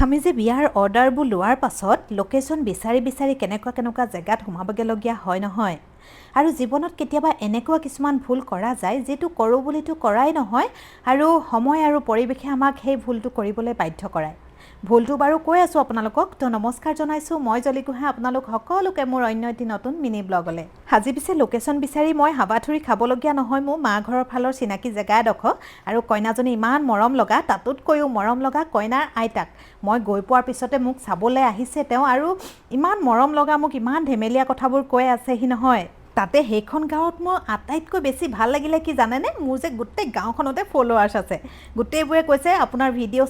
আমি যে বিয়াৰ অৰ্ডাৰবোৰ লোৱাৰ পাছত লোকেশ্যন বিচাৰি কেনেকুৱা জেগাত সোমাবগৈলগীয়া হয় নহয়। আৰু জীৱনত কেতিয়াবা এনেকুৱা কিছুমান ভুল কৰা যায় যিটো কৰোঁ বুলিতো কৰাই নহয় আৰু সময় আৰু পৰিৱেশে আমাক সেই ভুলটো কৰিবলৈ বাধ্য কৰায়। ভুলটো বাৰু কৈ আছোঁ আপোনালোকক, তো নমস্কাৰ জনাইছোঁ। মই জলি গোহাঁই, আপোনালোক সকলোকে মোৰ অন্য এটি নতুন মিনি ব্লগলৈ। আজি পিছে লোকেশ্যন বিচাৰি মই হাবাথুৰি খাবলগীয়া নহয়। মোৰ মা ঘৰৰ ফালৰ চিনাকি জেগা এডোখৰ আৰু কইনাজনী ইমান মৰম লগা, তাতোতকৈও মৰম লগা কইনাৰ আইতাক। মই গৈ পোৱাৰ পিছতে মোক চাবলৈ আহিছে তেওঁ আৰু ইমান মৰম লগা, মোক ইমান ধেমেলীয়া কথাবোৰ কৈ আছেহি নহয়। তাতে সেইখন গাঁৱত মোৰ আটাইতকৈ বেছি ভাল লাগিলে কি জানেনে, মোৰ যে গোটেই গাঁওখনতে ফলোৱাৰ্ছ আছে। গোটেইবোৰে কৈছে আপোনাৰ ভিডিঅ'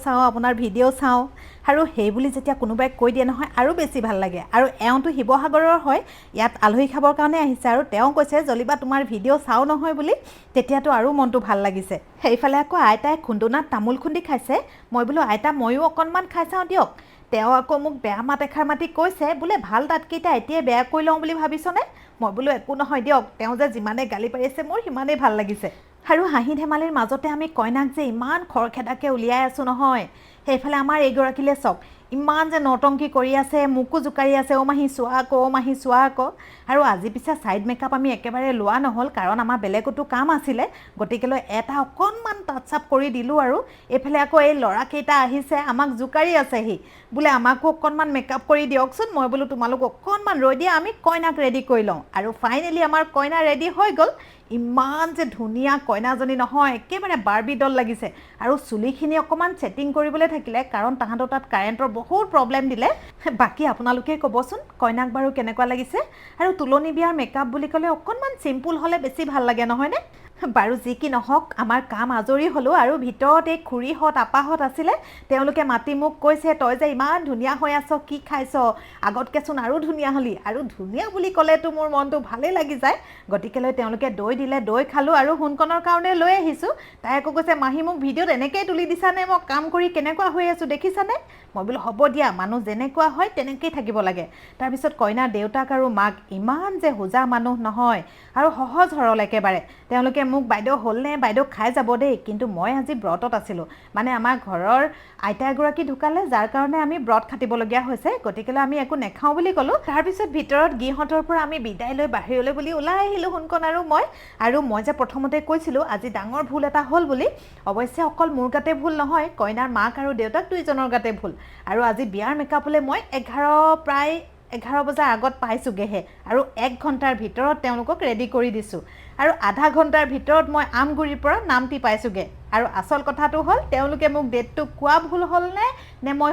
চাওঁ আৰু সেই বুলি যেতিয়া কোনোবাই কৈ দিয়ে নহয় আৰু বেছি ভাল লাগে। আৰু এওঁটো শিৱসাগৰৰ হয়, ইয়াত আলহী খাবৰ কাৰণে আহিছে আৰু তেওঁ কৈছে জলিবা তোমাৰ ভিডিঅ' চাওঁ নহয় বুলি, তেতিয়াতো আৰু মনটো ভাল লাগিছে। সেইফালে আকৌ আইতাই খুন্দুনাত তামোল খুন্দি খাইছে। মই বোলো আইতা ময়ো অকণমান খাই চাওঁ দিয়ক। তেওঁ আকৌ মোক বেয়া মাত এষাৰ মাতি কৈছে বোলে ভাল দাঁতকেইটা এতিয়াই বেয়া কৰি লওঁ বুলি ভাবিছনে? মই বোলো একো নহয় দিয়ক, তেওঁ যে যিমানে গালি পাৰিছে মোৰ সিমানেই ভাল লাগিছে। আৰু হাঁহি ধেমালিৰ মাজতে আমি কইনাক যে ইমান খৰখেদাকৈ উলিয়াই আছোঁ নহয়। সেইফালে আমাৰ এইগৰাকীলৈ চাওক, ইমান যে নটংকি কৰি আছে, মোকো জোকাৰি আছে, অ' মাহী চোৱা আকৌ। আৰু আজি পিছে ছাইড মেকআপ আমি একেবাৰে লোৱা নহ'ল, কাৰণ আমাৰ বেলেগতো কাম আছিলে। গতিকেলৈ এটা অকণমান টাচ আপ কৰি দিলোঁ আৰু এইফালে আকৌ এই ল'ৰাকেইটা আহিছে, আমাক জোকাৰি আছেহি বোলে আমাকো অকণমান মেকআপ কৰি দিয়কচোন। মই বোলো তোমালোক অকণমান ৰৈ দিয়া, আমি কইনাক ৰেডি কৰি লওঁ। আৰু ফাইনেলি আমাৰ কইনা ৰেডি হৈ গ'ল। ইমান যে ধুনীয়া কইনাজনী নহয়, একেবাৰে বাৰ্বি ডল লাগিছে। আৰু চুলিখিনি অকণমান ছেটিং কৰিবলৈ থাকিলে, কাৰণ তাহাঁতৰ তাত কাৰেণ্টৰ বহুত প্ৰব্লেম দিলে। বাকী আপোনালোকে ক'বচোন কইনাক বাৰু কেনেকুৱা লাগিছে। আৰু তুলনি বিয়াৰ মেকআপ বুলি ক'লে অকণমান চিম্পুল হ'লে বেছি ভাল লাগে নহয়নে? বাৰু যি কি নহওক, আমাৰ কাম আজৰি হ'লোঁ আৰু ভিতৰত এই খুৰীহঁত আপাহঁত আছিলে। তেওঁলোকে মাতি মোক কৈছে তই যে ইমান ধুনীয়া হৈ আছ, কি খাইছ, আগতকেচোন আৰু ধুনীয়া হ'লি। আৰু ধুনীয়া বুলি ক'লেতো মোৰ মনটো ভালেই লাগি যায়। গতিকেলৈ তেওঁলোকে দৈ দিলে, দৈ খালোঁ আৰু সোণকণৰ কাৰণে লৈ আহিছোঁ। তাই আকৌ কৈছে মাহী মোক ভিডিঅ'ত এনেকৈয়ে তুলি দিছানে, মই কাম কৰি কেনেকুৱা হৈ আছোঁ দেখিছানে? মই বোলো হ'ব দিয়া, মানুহ যেনেকুৱা হয় তেনেকৈয়ে থাকিব লাগে। তাৰপিছত কইনাৰ দেউতাক আৰু মাক ইমান যে হোজা মানুহ নহয় আৰু সহজ সৰল একেবাৰে। তেওঁলোকে মোক বাইদেউ হ'লনে, বাইদেউ খাই যাব দেই। কিন্তু মই আজি ব্ৰতত আছিলোঁ, মানে আমাৰ ঘৰৰ আইতা এগৰাকী ঢুকালে, যাৰ কাৰণে আমি ব্ৰত খাটিবলগীয়া হৈছে। গতিকেলৈ আমি একো নেখাওঁ বুলি ক'লোঁ। তাৰপিছত ভিতৰত গিহঁতৰ পৰা আমি বিদায় লৈ বাহিৰলৈ বুলি ওলাই আহিলোঁ সোণকণ আৰু মই। আৰু মই যে প্ৰথমতে কৈছিলোঁ আজি ডাঙৰ ভুল এটা হ'ল বুলি, অৱশ্যে অকল মোৰ গাতে ভুল নহয়, কইনাৰ মাক আৰু দেউতাক দুইজনৰ গাতে ভুল। আৰু আজি বিয়াৰ মেকআপলৈ মই প্ৰায় 11 বজাৰ আগত পাইছোঁগৈহে আৰু 1 ঘণ্টাৰ ভিতৰত তেওঁলোকক ৰেডি কৰি দিছোঁ। আৰু আধা ঘণ্টাৰ ভিতৰত মই আমগুৰিৰ পৰা নামটি পাইছোঁগৈ। আৰু আচল কথাটো হ'ল তেওঁলোকে মোক ডেটটো কোৱা ভুল হ'লনে নে মই